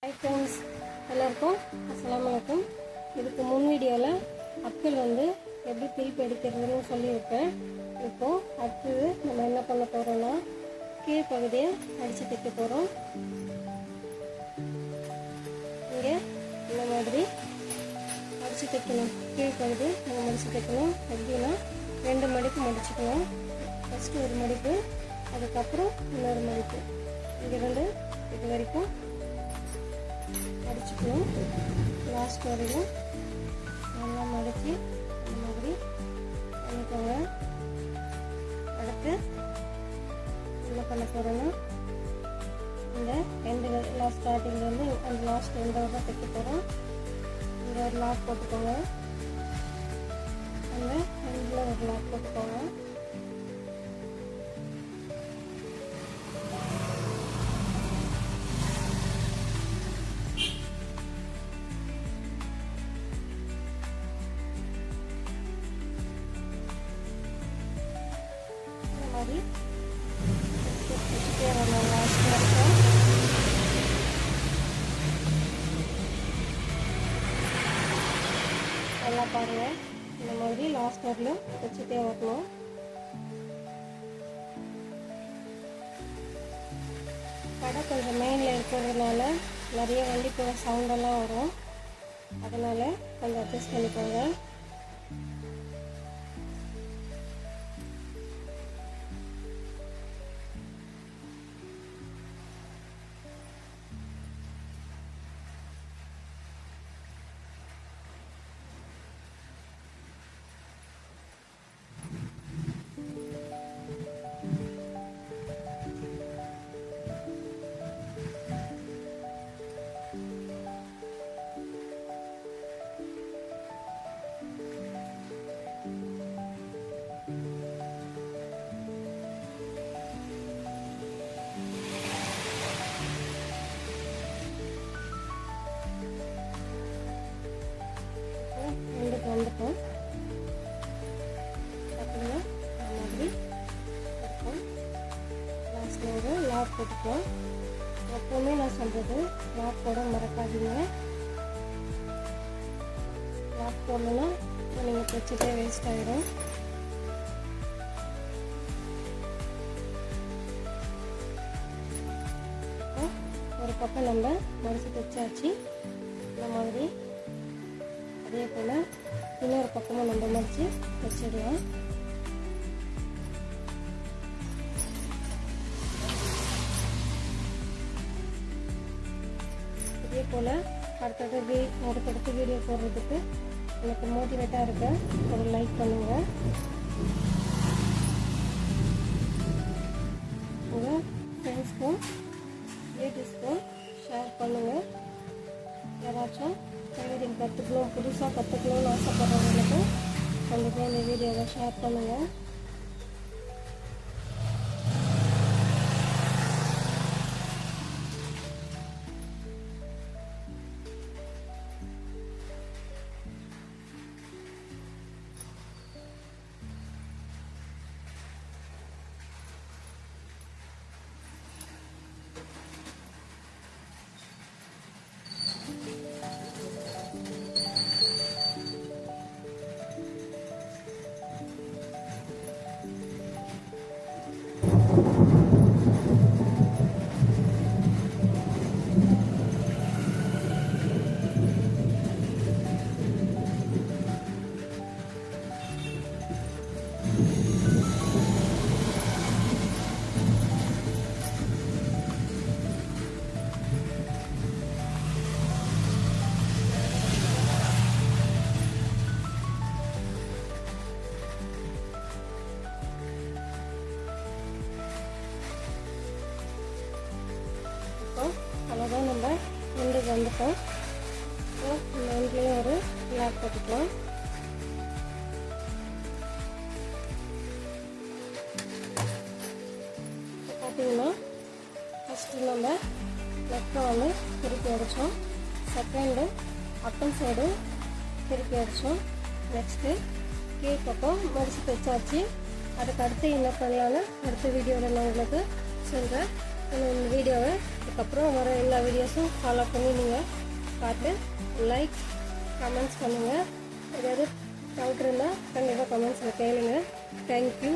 Hi friends, எல்லாருக்கும் அஸ்ஸலாமு அலைக்கும். இதுக்கு முன் வீடியோவில் அப்பிள் எப்படி திருப்பி எடுக்கிறதுன்னு சொல்லியிருப்பேன். இப்போது அடுத்தது நம்ம என்ன பண்ண போகிறோம்னா கீழ் பகுதியை அடித்து தைக்க போகிறோம். இங்கே இந்த மாதிரி அடித்து தைக்கணும். கீழ் பகுதி நம்ம மடித்து தைக்கணும். எப்படின்னா 2 மடிப்பு மடிச்சுக்கணும். ஃபஸ்ட்டு ஒரு மடிப்பு, அதுக்கப்புறம் இன்னொரு மடிப்பு. இங்கிருந்து இது வரைக்கும் மடிச்சுக்கணும். லாஸ்ட் வரையும் நல்லா மடித்து இந்த மாதிரி பண்ணிக்கோங்க. அடுத்து என்ன பண்ண போகிறோன்னா இந்த எண்டு லாஸ்ட் ஸ்டார்டிங்லேருந்து அந்த லாஸ்ட் எண்டோட தான் தைக்க போகிறோம். இங்கே ஒரு லாக் போட்டுக்கோங்க. அந்த எண்டில் ஒரு லாக் போட்டுக்கோங்க. மாதிரி வச்சுட்டே வரணும். லாஸ்ட் வரைக்கும் நல்லா பாருங்கள். இந்த மாதிரி லாஸ்ட் வரலும் வச்சுட்டே வரணும். கடை கொஞ்சம் மெயினில் இருக்கிறதுனால நிறைய வண்டி போகிற சவுண்டெல்லாம் வரும். அதனால் கொஞ்சம் அட்ஜஸ்ட் பண்ணிக்கோங்க. வந்துட்டோம். பார்த்தீங்கன்னா இந்த மாதிரி இருக்கும். லாஸ்ட்டில் ஒரு லாக் போட்டுக்கலாம். எப்போவுமே நான் சொல்கிறது லாக் போட மறக்காதீங்க. லாக் போடலன்னா நீங்கள் தைச்சிட்டே வேஸ்ட் ஆகிடும். ஒரு பக்கம் நம்ம மடித்து தைச்சாச்சு. இந்த மாதிரி அதே போல் இன்னொரு பக்கமும் நம்ம மடித்து வச்சிடலாம். இதே போல் அடுத்தடுத்து வீடியோ போடுறதுக்கு எனக்கு மோட்டிவேட்டாக இருக்க ஒரு லைக் பண்ணுங்கள். உங்கள் ஃப்ரெண்ட்ஸ்க்கும் ரிலேட்டிவ்ஸ்க்கும் ஷேர் பண்ணுங்கள். யாராச்சும் டைலரிங் கற்றுக்கணும், புதுசாக கற்றுக்கணும்னு ஆசைப்படுறவங்களுக்கு கண்டிப்பாக இந்த வீடியோவை ஷேர் பண்ணுங்கள். அவ்வளோதான், நம்ம எண்டுக்கு வந்துட்டோம். இந்த எண்ட்லேயும் ஒரு லாக் போட்டுக்கலாம். பார்த்தீங்கன்னா ஃபஸ்ட்டு நம்ம நெக்கை திருப்பி அடித்தோம். செகண்டு அப்பன் சைடு திருப்பி அடித்தோம். நெக்ஸ்ட்டு கீழ் பக்கம் மடித்து தைச்சாச்சு. அதுக்கு அடுத்து என்ன பண்ணலான்னு அடுத்த வீடியோவில் நான் உங்களுக்கு சொல்கிறேன். இந்த வீடியோவை அதுக்கப்புறம் வர எல்லா வீடியோஸும் ஃபாலோ பண்ணி நீங்கள் பார்த்து லைக் கமெண்ட்ஸ் பண்ணுங்கள். ஏதாவது டவுட் இருந்தால் கண்டிப்பாக கமெண்ட்ஸில் கேளுங்க. தேங்க்யூ.